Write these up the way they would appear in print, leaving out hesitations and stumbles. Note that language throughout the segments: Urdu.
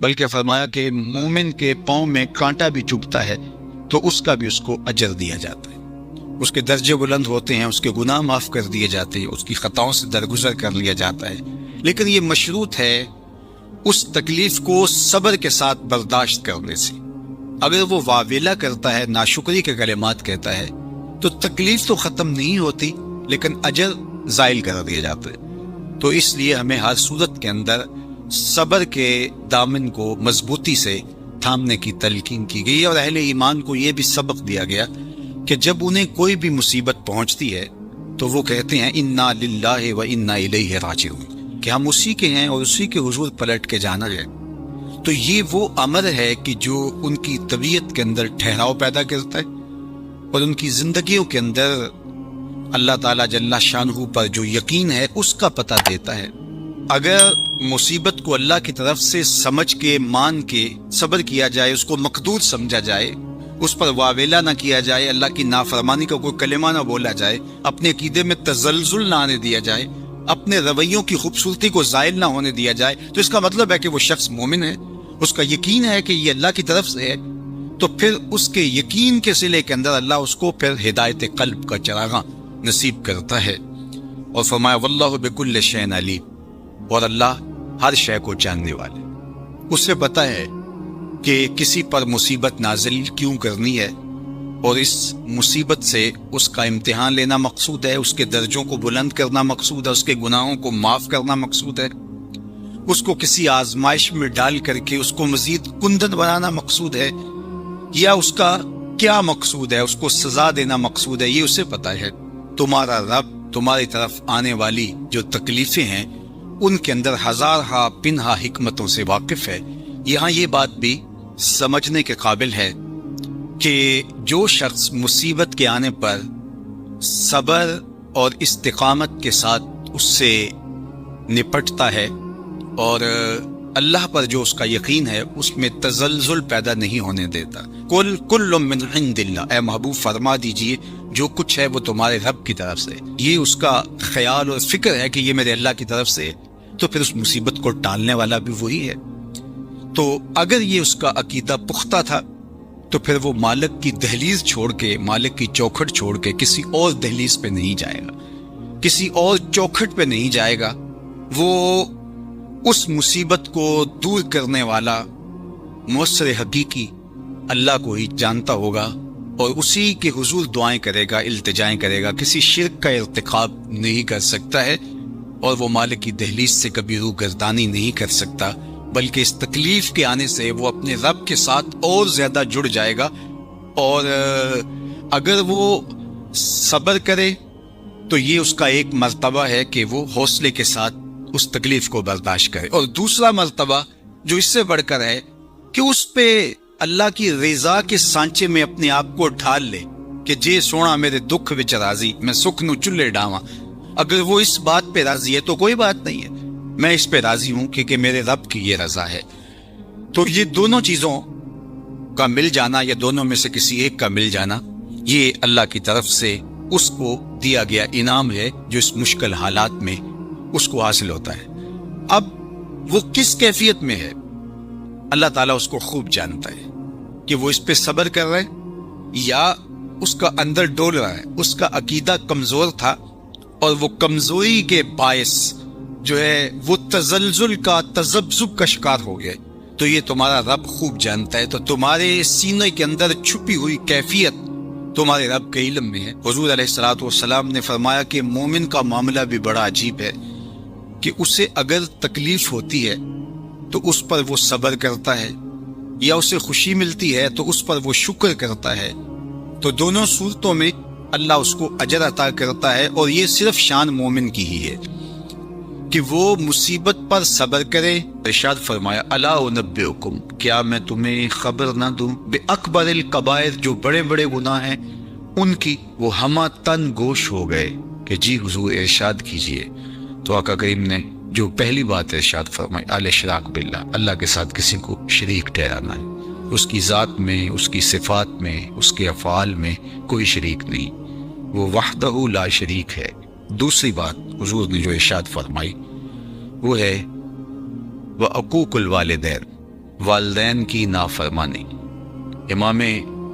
بلکہ فرمایا کہ مومن کے پاؤں میں کانٹا بھی چبھتا ہے تو اس کا بھی اس کو اجر دیا جاتا ہے، اس کے درجے بلند ہوتے ہیں، اس کے گناہ معاف کر دیے جاتے ہیں، اس کی خطاؤں سے درگزر کر لیا جاتا ہے، لیکن یہ مشروط ہے اس تکلیف کو صبر کے ساتھ برداشت کرنے سے۔ اگر وہ واویلا کرتا ہے، ناشکری کے کلمات کہتا ہے، تو تکلیف تو ختم نہیں ہوتی لیکن اجر زائل کر دیا جاتا ہے۔ تو اس لیے ہمیں ہر صورت کے اندر صبر کے دامن کو مضبوطی سے تھامنے کی تلقین کی گئی، اور اہل ایمان کو یہ بھی سبق دیا گیا کہ جب انہیں کوئی بھی مصیبت پہنچتی ہے تو وہ کہتے ہیں انا للہ و انا الیہ راجعون، کہ ہم اسی کے ہیں اور اسی کے حضور پلٹ کے جانا ہے۔ تو یہ وہ امر ہے کہ جو ان کی طبیعت کے اندر ٹھہراؤ پیدا کرتا ہے اور ان کی زندگیوں کے اندر اللہ تعالیٰ جل شانہ پر جو یقین ہے اس کا پتہ دیتا ہے۔ اگر مصیبت کو اللہ کی طرف سے سمجھ کے مان کے صبر کیا جائے، اس کو مقدور سمجھا جائے، اس پر واویلا نہ کیا جائے، اللہ کی نافرمانی کا کوئی کلمہ نہ بولا جائے، اپنے عقیدے میں تزلزل نہ آنے دیا جائے، اپنے رویوں کی خوبصورتی کو زائل نہ ہونے دیا جائے، تو اس کا مطلب ہے کہ وہ شخص مومن ہے، اس کا یقین ہے کہ یہ اللہ کی طرف سے ہے، تو پھر اس کے یقین کے صلے کے اندر اللہ اس کو پھر ہدایت قلب کا چراغاں نصیب کرتا ہے۔ اور فرمایا واللہ بکل شیء علیم، اور اللہ ہر شے کو جاننے والے، اسے پتہ ہے کہ کسی پر مصیبت نازل کیوں کرنی ہے، اور اس مصیبت سے اس کا امتحان لینا مقصود ہے، اس کے درجوں کو بلند کرنا مقصود ہے، اس کے گناہوں کو معاف کرنا مقصود ہے، اس کو کسی آزمائش میں ڈال کر کے اس کو مزید کندن بنانا مقصود ہے، یا اس کا کیا مقصود ہے، اس کو سزا دینا مقصود ہے، یہ اسے پتہ ہے۔ تمہارا رب تمہاری طرف آنے والی جو تکلیفیں ہیں ان کے اندر ہزارہا پنہا حکمتوں سے واقف ہے۔ یہاں یہ بات بھی سمجھنے کے قابل ہے کہ جو شخص مصیبت کے آنے پر صبر اور استقامت کے ساتھ اس سے نپٹتا ہے اور اللہ پر جو اس کا یقین ہے اس میں تزلزل پیدا نہیں ہونے دیتا، کل من عند اللہ، اے محبوب فرما دیجئے جو کچھ ہے وہ تمہارے رب کی طرف سے، یہ اس کا خیال اور فکر ہے کہ یہ میرے اللہ کی طرف سے، تو پھر اس مصیبت کو ٹالنے والا بھی وہی ہے۔ تو اگر یہ اس کا عقیدہ پختہ تھا تو پھر وہ مالک کی دہلیز چھوڑ کے، مالک کی چوکھٹ چھوڑ کے کسی اور دہلیز پہ نہیں جائے گا، کسی اور چوکھٹ پہ نہیں جائے گا، وہ اس مصیبت کو دور کرنے والا مؤثر حقیقی اللہ کو ہی جانتا ہوگا اور اسی کے حضور دعائیں کرے گا، التجائیں کرے گا، کسی شرک کا ارتکاب نہیں کر سکتا ہے، اور وہ مالک کی دہلیز سے کبھی روح گردانی نہیں کر سکتا، بلکہ اس تکلیف کے آنے سے وہ اپنے رب کے ساتھ اور زیادہ جڑ جائے گا، اور اگر وہ صبر کرے تو یہ اس کا ایک مرتبہ ہے کہ وہ حوصلے کے ساتھ اس تکلیف کو برداشت کرے، اور دوسرا مرتبہ جو اس سے بڑھ کر ہے کہ اس پہ اللہ کی رضا کے سانچے میں اپنے آپ کو ڈھال لے کہ جے سونا میرے دکھ وچ راضی، میں سکھ نو چلے ڈاواں۔ اگر وہ اس بات پہ راضی ہے تو کوئی بات نہیں ہے، میں اس پہ راضی ہوں کیونکہ میرے رب کی یہ رضا ہے۔ تو یہ دونوں چیزوں کا مل جانا یا دونوں میں سے کسی ایک کا مل جانا، یہ اللہ کی طرف سے اس کو دیا گیا انعام ہے جو اس مشکل حالات میں اس کو حاصل ہوتا ہے۔ اب وہ کس کیفیت میں ہے اللہ تعالیٰ اس کو خوب جانتا ہے کہ وہ اس پہ صبر کر رہا ہے یا اس کا اندر ڈول رہا ہے، اس کا عقیدہ کمزور تھا اور وہ کمزوری کے باعث جو ہے وہ تزلزل کا، تذبذب کا شکار ہو گئے، تو یہ تمہارا رب خوب جانتا ہے۔ تو تمہارے سینے کے اندر چھپی ہوئی کیفیت تمہارے رب کے علم میں ہے۔ حضور علیہ الصلوۃ والسلام نے فرمایا کہ مومن کا معاملہ بھی بڑا عجیب ہے کہ اسے اگر تکلیف ہوتی ہے تو اس پر وہ صبر کرتا ہے، یا اسے خوشی ملتی ہے تو اس پر وہ شکر کرتا ہے، تو دونوں صورتوں میں اللہ اس کو اجر عطا کرتا ہے، اور یہ صرف شان مومن کی ہی ہے کہ وہ مصیبت پر صبر کرے۔ ارشاد فرمایا الا انبئکم، کیا میں تمہیں خبر نہ دوں باکبر الکبائر، جو بڑے بڑے گناہ ہیں ان کی، وہ ہمہ تن گوش ہو گئے کہ جی حضور ارشاد کیجئے۔ تو آقا کریم نے جو پہلی بات ارشاد فرمائی الاشراک باللہ، اللہ کے ساتھ کسی کو شریک ٹھہرانا ہے، اس کی ذات میں، اس کی صفات میں، اس کے افعال میں کوئی شریک نہیں، وہ وحدہ لا شریک ہے۔ دوسری بات حضور نے جو ارشاد فرمائی وہ ہے وعقوق الوالدین، والدین کی نافرمانی۔ امام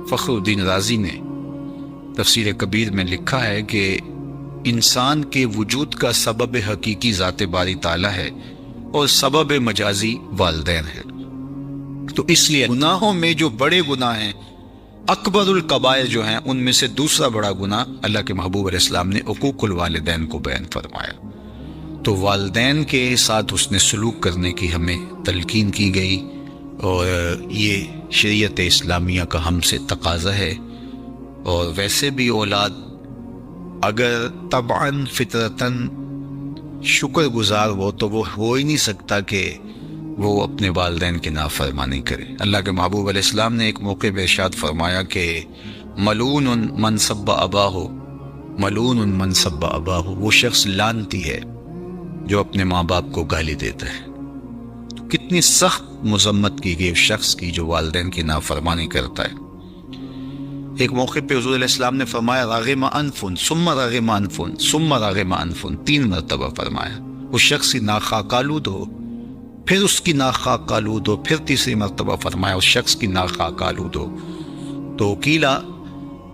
فخر الدین رازی نے تفسیر کبیر میں لکھا ہے کہ انسان کے وجود کا سبب حقیقی ذات باری تعالیٰ ہے اور سبب مجازی والدین ہے۔ تو اس لیے گناہوں میں جو بڑے گناہ ہیں، اکبر الکبائر جو ہیں، ان میں سے دوسرا بڑا گناہ اللہ کے محبوب علیہ السلام نے عقوق الوالدین کو بیان فرمایا۔ تو والدین کے ساتھ حسن سلوک کرنے کی ہمیں تلقین کی گئی، اور یہ شریعت اسلامیہ کا ہم سے تقاضا ہے۔ اور ویسے بھی اولاد اگر طبعاً فطرتاً شکر گزار ہو تو وہ ہو ہی نہیں سکتا کہ وہ اپنے والدین کی نافرمانی کرے۔ اللہ کے محبوب علیہ السلام نے ایک موقع پہ ارشاد فرمایا کہ ملعون من سب اباہ، ملعون من سب اباہ، وہ شخص لعنتی ہے جو اپنے ماں باپ کو گالی دیتا ہے۔ تو کتنی سخت مذمت کی گئی اس شخص کی جو والدین کی نافرمانی کرتا ہے۔ ایک موقع پہ حضور علیہ السلام نے فرمایا راغم انفن ثم راغم انفن ثم راغم انفن، 3 مرتبہ فرمایا۔ اس شخص کی ناخواہ آلود ہو، پھر اس کی ناخواہ آلود ہو، پھر تیسری مرتبہ فرمایا اس شخص کی ناخواہ آلود ہو۔ تو قیلا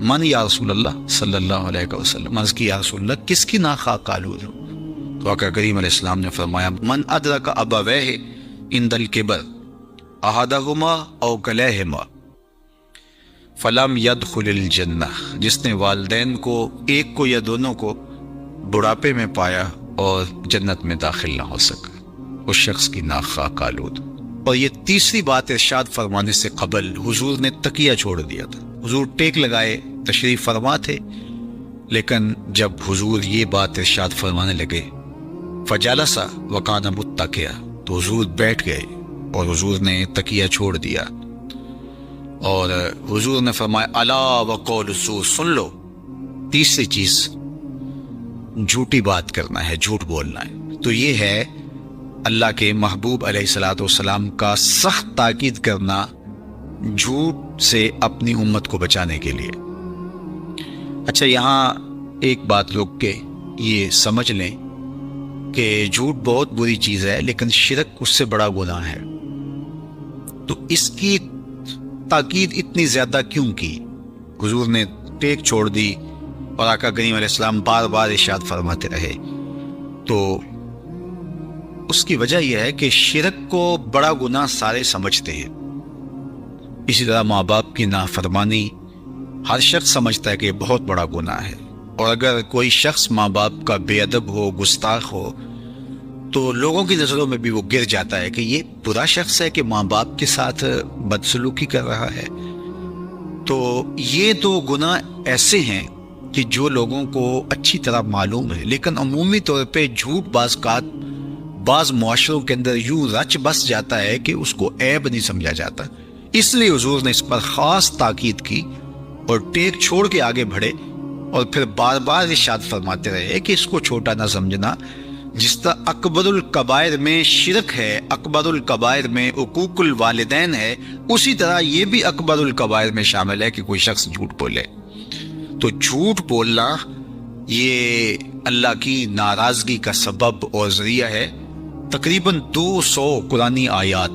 من یا رسول اللہ صلی اللہ علیہ وسلم، عرض کی یا رسول اللہ کس کی ناخواہ آلود ہو؟ تو آقا کریم علیہ السلام نے فرمایا من ادرک ابویہ عند الکبر احدہما او کلیہما فلم يدخل الجنہ، جس نے والدین کو، ایک کو یا دونوں کو، بڑھاپے میں پایا اور جنت میں داخل نہ ہو سکا، اس شخص کی ناخواہ آلود۔ اور یہ تیسری بات ارشاد فرمانے سے قبل حضور نے تکیہ چھوڑ دیا تھا۔ حضور ٹیک لگائے تشریف فرما تھے، لیکن جب حضور یہ بات ارشاد فرمانے لگے فجلس وکان متکئا، تو حضور بیٹھ گئے اور حضور نے تکیہ چھوڑ دیا، اور حضور نے فرمایا الا وقول الزور، سن لو، تیسری چیز جھوٹی بات کرنا ہے، جھوٹ بولنا ہے۔ تو یہ ہے اللہ کے محبوب علیہ الصلوۃ والسلام کا سخت تاکید کرنا جھوٹ سے اپنی امت کو بچانے کے لیے۔ اچھا، یہاں ایک بات روک کے یہ سمجھ لیں کہ جھوٹ بہت بری چیز ہے، لیکن شرک اس سے بڑا گناہ ہے۔ تو اس کی تاکید اتنی زیادہ کیوں کی؟ حضور نے ٹیک چھوڑ دی اور آقا کریم علیہ السلام بار بار ارشاد فرماتے رہے۔ تو اس کی وجہ یہ ہے کہ شرک کو بڑا گناہ سارے سمجھتے ہیں۔ اسی طرح ماں باپ کی نافرمانی ہر شخص سمجھتا ہے کہ یہ بہت بڑا گناہ ہے، اور اگر کوئی شخص ماں باپ کا بے ادب ہو، گستاخ ہو، تو لوگوں کی نظروں میں بھی وہ گر جاتا ہے کہ یہ برا شخص ہے کہ ماں باپ کے ساتھ بدسلوکی کر رہا ہے۔ تو یہ دو گناہ ایسے ہیں کہ جو لوگوں کو اچھی طرح معلوم ہے، لیکن عمومی طور پہ جھوٹ بعض معاشروں کے اندر یوں رچ بس جاتا ہے کہ اس کو عیب نہیں سمجھا جاتا۔ اس لیے حضور نے اس پر خاص تاکید کی اور ٹیک چھوڑ کے آگے بڑھے، اور پھر بار بار ارشاد فرماتے رہے کہ اس کو چھوٹا نہ سمجھنا۔ جس طرح اکبر الکبائر میں شرک ہے، اکبر الکبائر میں عقوق الوالدین ہے، اسی طرح یہ بھی اکبر الکبائر میں شامل ہے کہ کوئی شخص جھوٹ بولے۔ تو جھوٹ بولنا یہ اللہ کی ناراضگی کا سبب اور ذریعہ ہے۔ تقریباً 200 قرآنی آیات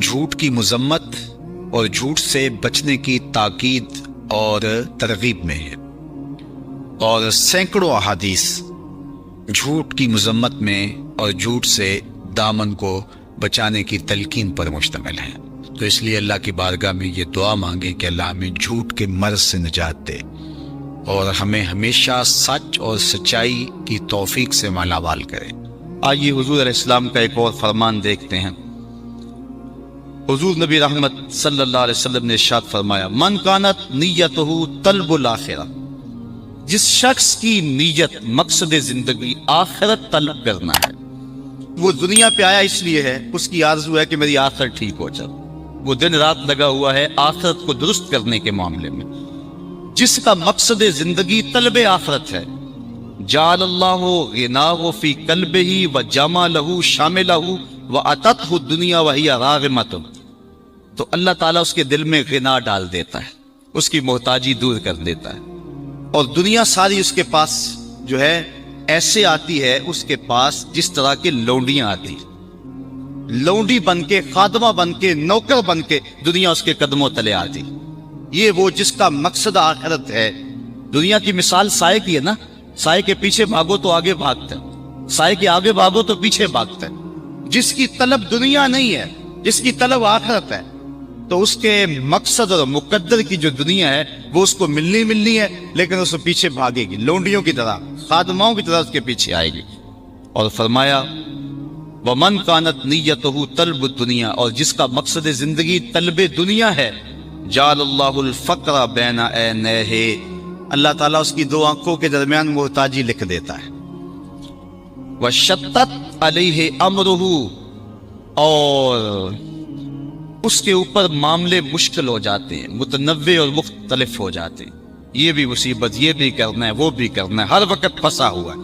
جھوٹ کی مذمت اور جھوٹ سے بچنے کی تاکید اور ترغیب میں ہے، اور سینکڑوں احادیث جھوٹ کی مذمت میں اور جھوٹ سے دامن کو بچانے کی تلقین پر مشتمل ہے۔ تو اس لیے اللہ کی بارگاہ میں یہ دعا مانگیں کہ اللہ ہمیں جھوٹ کے مرض سے نجات دے اور ہمیں ہمیشہ سچ اور سچائی کی توفیق سے مالا مال کرے۔ آئیے حضور علیہ السلام کا ایک اور فرمان دیکھتے ہیں۔ حضور نبی رحمت صلی اللہ علیہ وسلم نے ارشاد فرمایا من کانت نیتہ طلب الآخرہ، جس شخص کی نیت مقصد زندگی آخرت طلب کرنا ہے، وہ دنیا پہ آیا اس لیے ہے، اس کی آرزو ہے کہ میری آخرت ٹھیک ہو جائے، وہ دن رات لگا ہوا ہے آخرت کو درست کرنے کے معاملے میں۔ جس کا مقصد زندگی طلب آخرت ہے، جعل اللہ غناہ فی قلبہ وجمع لہ شاملہ واتتہ الدنیا وہی راغمۃ، تو اللہ تعالیٰ اس کے دل میں غنا ڈال دیتا ہے، اس کی محتاجی دور کر دیتا ہے، اور دنیا ساری اس کے پاس جو ہے ایسے آتی ہے اس کے پاس جس طرح کے لونڈیاں آتی ہیں۔ لونڈی بن کے، خادمہ بن کے، نوکر بن کے دنیا اس کے قدموں تلے آتی۔ یہ وہ جس کا مقصد آخرت ہے۔ دنیا کی مثال سائے کی ہے نا، سائے کے پیچھے بھاگو تو آگے بھاگتا ہے، سائے کے آگے بھاگو تو پیچھے بھاگتا ہے۔ جس کی طلب دنیا نہیں ہے، جس کی طلب آخرت ہے، تو اس کے مقصد اور مقدر کی جو دنیا ہے وہ اس کو ملنی ہے، لیکن اس کو پیچھے بھاگے گی، لونڈیوں کی طرح، خادماؤں کی طرح اس کے پیچھے آئے گی۔ اور فرمایا وَمَنْ كَانَتْ نِيَّتُهُ طَلْبُ الدُّنْيَا، اور جس کا مقصد زندگی طلب دنیا ہے، جَعَلَ اللَّهُ الْفَقْرَ بَيْنَ عَيْنَيْهِ، اللہ تعالیٰ اس کی دو آنکھوں کے درمیان محتاجی لکھ دیتا ہے۔ وَشَتَّتْ عَلَيْهِ أَمْرُهُ، اور اس کے اوپر معاملے مشکل ہو جاتے ہیں، متنوع اور مختلف ہو جاتے ہیں، یہ بھی مصیبت، یہ بھی کرنا ہے، وہ بھی کرنا ہے، ہر وقت پھنسا ہوا ہے۔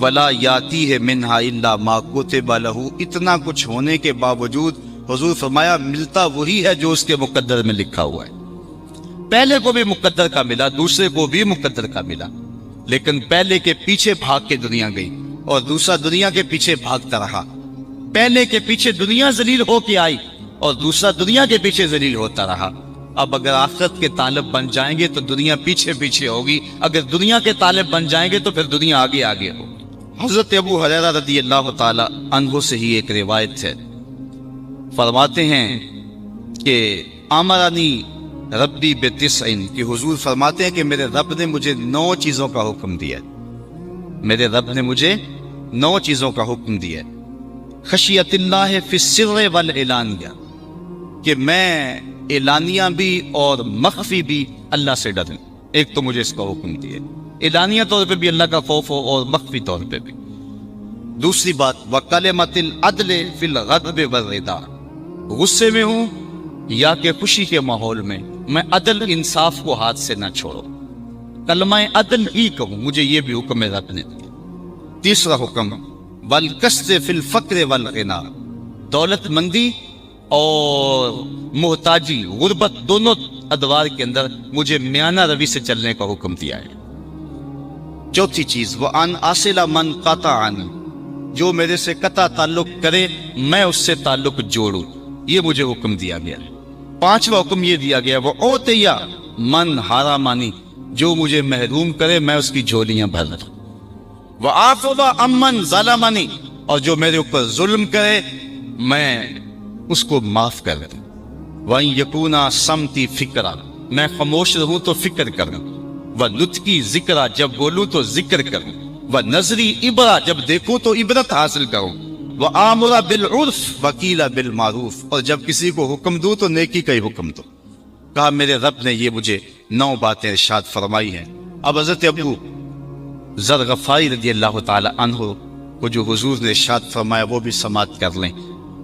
وَلَا يَأْتِيهِ مِنْهَا إِلَّا مَا كُتِبَ لَهُ، اتنا کچھ ہونے کے باوجود حضور فرمایا ملتا وہی ہے جو اس کے مقدر میں لکھا ہوا ہے۔ پہلے کو بھی مقدر کا ملا، دوسرے کو بھی مقدر کا ملا، لیکن پہلے کے پیچھے بھاگ کے دنیا گئی اور دوسرا دنیا کے پیچھے بھاگتا رہا۔ پہلے کے پیچھے دنیا ذلیل ہو کے آئی اور دوسرا دنیا کے پیچھے ذلیل ہوتا رہا۔ اب اگر آخرت کے طالب بن جائیں گے تو دنیا پیچھے پیچھے ہوگی، اگر دنیا کے طالب بن جائیں گے تو پھر دنیا آگے آگے ہوگی۔ حضرت ابو ہریرہ رضی اللہ تعالی عنہ سے ہی ایک روایت ہے، فرماتے ہیں کہ امرنی ربی بتسعین، کہ حضور فرماتے ہیں کہ میرے رب نے مجھے 9 چیزوں کا حکم دیا ہے، میرے رب نے مجھے 9 چیزوں کا حکم دیا ہے۔ خشیت اللہ فی السر والعلانیہ، کہ میں اعلانیہ بھی اور مخفی بھی اللہ سے ڈروں، ایک تو مجھے اس کا حکم دیا ہے، اعلانیہ طور پہ بھی اللہ کا خوف ہو اور مخفی طور پہ بھی۔ دوسری بات وَكَلِمَةِ الْعَدْلِ فِي الْغَضْبِ وَالرِّضَا، غصے میں ہوں یا کہ خوشی کے ماحول میں عدل انصاف کو ہاتھ سے نہ چھوڑو، کلمہ عدل ہی کہوں، مجھے یہ بھی حکم رب نے دیا۔ تیسرا حکم وَالْقَسْطِ فِي الْفَقْرِ وَالْغِنَىٰ، دولت مندی اور محتاجی، غربت، دونوں ادوار کے اندر مجھے میانہ روی سے چلنے کا حکم دیا ہے۔ چوتھی چیز وَأَنْ أَصِلَ مَنْ قَطَعَنِي، جو میرے سے قطع تعلق کرے میں اس سے تعلق جوڑوں، یہ مجھے حکم دیا گیا۔ پانچواں حکم یہ دیا گیا وَأُعْطِيَ مَنْ حَرَمَنِي، جو مجھے محروم کرے میں اس کی جھولیاں بھر دوں۔ وَأَعْفُوَ عَمَّنْ ظَلَمَنِي، اور جو میرے اوپر ظلم کرے میں اس کو معاف کر دوں۔ وَإِنْ يَكُونَ صَمْتِي فِكْرًا، میں خاموش رہوں تو فکر کروں، وَنُطْقِي ذِكْرًا، جب بولوں تو ذکر کروں، وَنَظْرِي عِبْرًا، جب دیکھوں تو عبرت حاصل کروں، وَآمُرَ بِالْعُرْفِ وَقِيلَ بِالْمَعْرُوفِ، اور جب کسی کو حکم دوں تو نیکی کا ہی حکم دوں۔ کہا میرے رب نے یہ مجھے 9 باتیں ارشاد فرمائی ہیں۔ اب حضرت ابو ذر غفاری رضی اللہ تعالی عنہ کو جو حضور نے ارشاد فرمایا وہ بھی سماعت کر لیں۔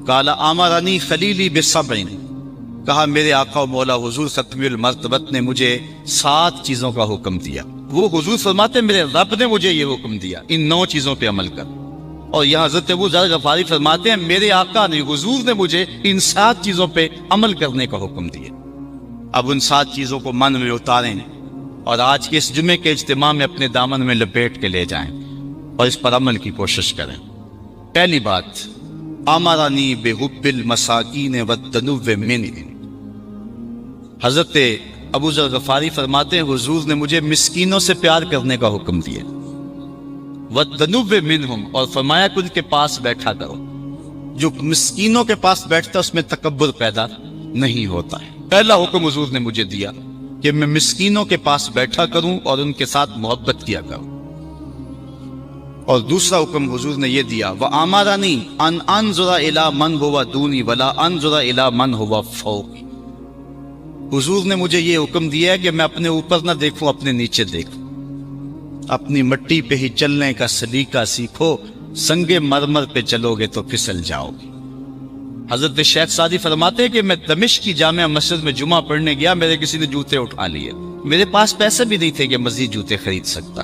قال امرنی خلیلی بسبع، کہا میرے آقا و مولا حضور ختم المرتبت نے مجھے 7 چیزوں کا حکم دیا۔ وہ حضور فرماتے میرے رب نے مجھے یہ حکم دیا، ان 9 چیزوں پہ عمل کر۔ اور یہاں حضرت ابو ذر غفاری فرماتے ہیں میرے آقا نے، حضور نے مجھے ان 7 چیزوں پہ عمل کرنے کا حکم دیا۔ اب ان 7 چیزوں کو من میں اتاریں اور آج کے اس جمعے کے اجتماع میں اپنے دامن میں لپیٹ کے لے جائیں اور اس پر عمل کی کوشش کریں۔ پہلی بات امرنی بحب المساکین والدنو منہم، حضرت ابو ذر غفاری فرماتے ہیں حضور نے مجھے مسکینوں سے پیار کرنے کا حکم دیا، والدنو منہم، اور فرمایا کہ ان کے پاس بیٹھا کرو۔ جو مسکینوں کے پاس بیٹھتا اس میں تکبر پیدا نہیں ہوتا ہے۔ پہلا حکم حضور نے مجھے دیا کہ میں مسکینوں کے پاس بیٹھا کروں اور ان کے ساتھ محبت کیا کروں۔ اور دوسرا حکم حضور نے یہ دیا وَآمَرَنِي أَنْ أَنْظُرَ إِلَى مَنْ هُوَ دُونِي وَلَا أَنْظُرَ إِلَى مَنْ هُوَ فَوْقِي، حضور نے مجھے یہ حکم دیا ہے کہ میں اپنے اوپر نہ دیکھوں، اپنے نیچے دیکھوں۔ اپنی مٹی پہ ہی چلنے کا سلیقہ سیکھو، سنگ مرمر پہ چلو گے تو پھسل جاؤ گے۔ حضرت شیخ سعدی فرماتے ہیں کہ میں دمشق کی جامع مسجد میں جمعہ پڑھنے گیا، میرے کسی نے جوتے اٹھا لیے، میرے پاس پیسے بھی نہیں تھے کہ مزید جوتے خرید سکتا۔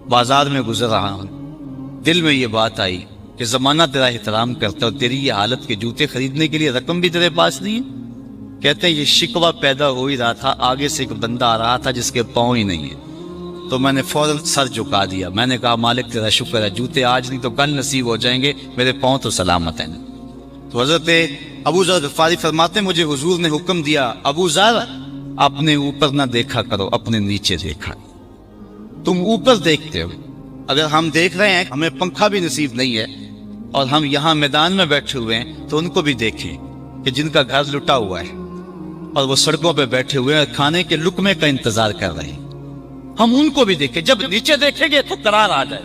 بازار میں گزر رہا ہوں، دل میں یہ بات آئی کہ زمانہ تیرا احترام کرتا اور تیری یہ حالت کے جوتے خریدنے کے لیے رقم بھی تیرے پاس نہیں ہے۔ کہتے ہیں یہ شکوہ پیدا ہو ہی رہا تھا، آگے سے ایک بندہ آ رہا تھا جس کے پاؤں ہی نہیں ہے، تو میں نے فوراً سر جھکا دیا، میں نے کہا مالک تیرا شکر ہے، جوتے آج نہیں تو کل نصیب ہو جائیں گے، میرے پاؤں تو سلامت ہیں۔ تو حضرت ابو ذر غفاری فرماتے ہیں مجھے حضور نے حکم دیا ابو ذر اپنے اوپر نہ دیکھا کرو، اپنے نیچے دیکھا، تم اوپر دیکھتے ہو، اگر ہم دیکھ رہے ہیں ہمیں پنکھا بھی نصیب نہیں ہے اور ہم یہاں میدان میں بیٹھے ہوئے ہیں تو ان کو بھی دیکھیں کہ جن کا گھر لٹا ہوا ہے اور وہ سڑکوں پہ بیٹھے ہوئے ہیں کھانے کے لقمے کا انتظار کر رہے ہیں، ہم ان کو بھی دیکھیں۔ جب نیچے دیکھیں گے تو قرار آ جائے،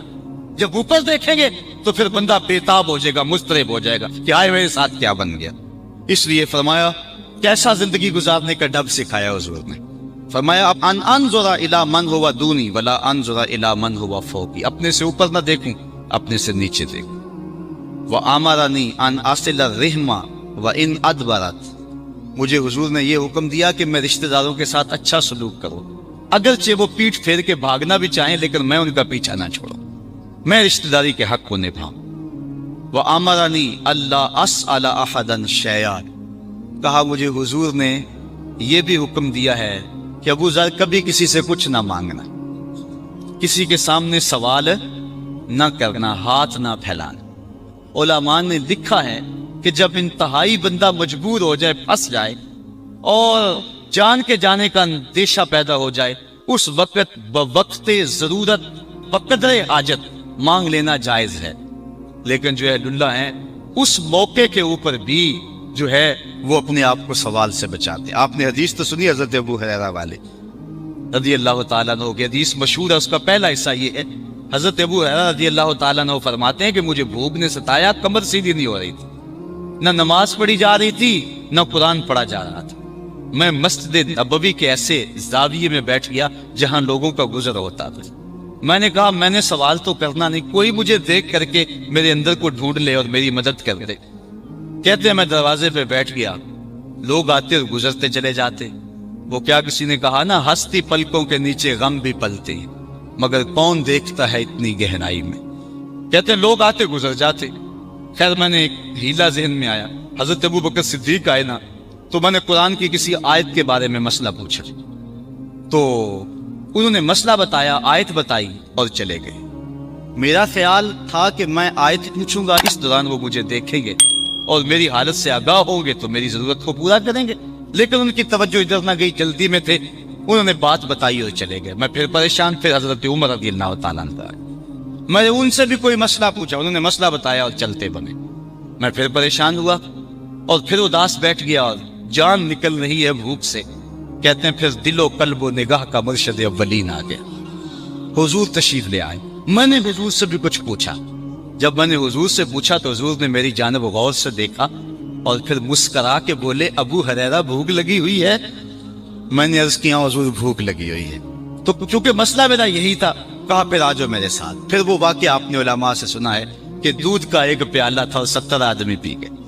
جب اوپر دیکھیں گے تو پھر بندہ بےتاب ہو جائے گا، مضطرب ہو جائے گا کہ آئے میرے ساتھ کیا بن گیا۔ اس لیے فرمایا کیسا زندگی گزارنے کا ڈب سکھایا حضور نے، فرمایا ان انظر الی من هو دونی ولا انظر الی من هو فوقی، اپنے سے اوپر نہ دیکھوں، اپنے سے نیچے دیکھوں۔ وامرنی ان اصل الرحم وان ادبرت، مجھے حضور نے یہ حکم دیا کہ میں رشتہ داروں کے ساتھ اچھا سلوک کروں، اگرچہ وہ پیٹھ پھیر کے بھاگنا بھی چاہیں لیکن میں ان کا پیچھا نہ چھوڑوں، میں رشتہ داری کے حق کو نبھاؤں۔ وامرنی الا اسال احدا شیئا، کہا مجھے حضور نے یہ بھی حکم دیا ہے کہ ابو ذر کبھی کسی سے کچھ نہ مانگنا، کسی کے سامنے سوال نہ کرنا، ہاتھ نہ پھیلانا۔ علماء نے لکھا ہے کہ جب انتہائی بندہ مجبور ہو جائے، پھنس جائے اور جان کے جانے کا اندیشہ پیدا ہو جائے، اس وقت بوقت ضرورت بقدر حاجت مانگ لینا جائز ہے، لیکن جو اہل اللہ ہیں اس موقع کے اوپر بھی جو ہے وہ اپنے آپ کو سوال سے بچاتے ہیں۔ آپ نے حدیث تو سنی حضرت ابو ہریرہ والے رضی اللہ تعالیٰ عنہ کی حدیث مشہور ہے، اس کا پہلا حصہ یہ ہے، حضرت ابو ہریرہ رضی اللہ تعالیٰ عنہ فرماتے ہیں کہ مجھے بھوک نے ستایا، کمر سیدھی نہیں ہو رہی تھی، نہ نماز پڑھی جا رہی تھی نہ قرآن پڑھا جا رہا تھا، میں مسجد نبوی کے ایسے زاویے میں بیٹھ گیا جہاں لوگوں کا گزر ہوتا تھا۔ میں نے کہا میں نے سوال تو کرنا نہیں، کوئی مجھے دیکھ کر کے میرے اندر کو ڈھونڈ لے اور میری مدد کر دے۔ کہتے ہیں میں دروازے پہ بیٹھ گیا، لوگ آتے اور گزرتے چلے جاتے، وہ کیا کسی نے کہا نا ہستی پلکوں کے نیچے غم بھی پلتے ہیں، مگر کون دیکھتا ہے اتنی گہرائی میں۔ کہتے ہیں لوگ آتے گزر جاتے۔ خیر میں نے ایک ہیلا ذہن میں آیا، حضرت ابو بکر صدیق آئے نا تو میں نے قرآن کی کسی آیت کے بارے میں مسئلہ پوچھا، تو انہوں نے مسئلہ بتایا، آیت بتائی اور چلے گئے۔ میرا خیال تھا کہ میں آیت پوچھوں گا، اس دوران وہ مجھے دیکھیں گے اور میری حالت سے آگاہ ہوں گے تو میری ضرورت کو پورا کریں گے، لیکن ان کی توجہ ادھر نہ گئی، جلدی میں تھے، انہوں نے بات بتائی اور چلے گئے۔ میں پھر پریشان، پھر حضرت عمر رضی اللہ تعالیٰ عنہ آئے، میں نے ان سے بھی کوئی مسئلہ پوچھا، انہوں نے مسئلہ بتایا اور چلتے بنے۔ میں پھر پریشان ہوا اور پھر اداس بیٹھ گیا اور جان نکل رہی ہے بھوک سے۔ کہتے ہیں پھر دل و قلب و نگاہ کا مرشد اولین آ گیا، حضور تشریف لے آئے۔ میں نے حضور سے بھی کچھ پوچھا، جب میں نے حضور سے پوچھا تو حضور نے میری جانب غور سے دیکھا اور پھر مسکرا کے بولے ابو ہریرہ بھوک لگی ہوئی ہے؟ میں نے عرض کیا حضور بھوک لگی ہوئی ہے، تو چونکہ مسئلہ میرا یہی تھا کہا پھر آ جاؤ میرے ساتھ۔ پھر وہ واقعہ آپ نے علماء سے سنا ہے کہ دودھ کا ایک پیالہ تھا اور 70 آدمی پی گئے۔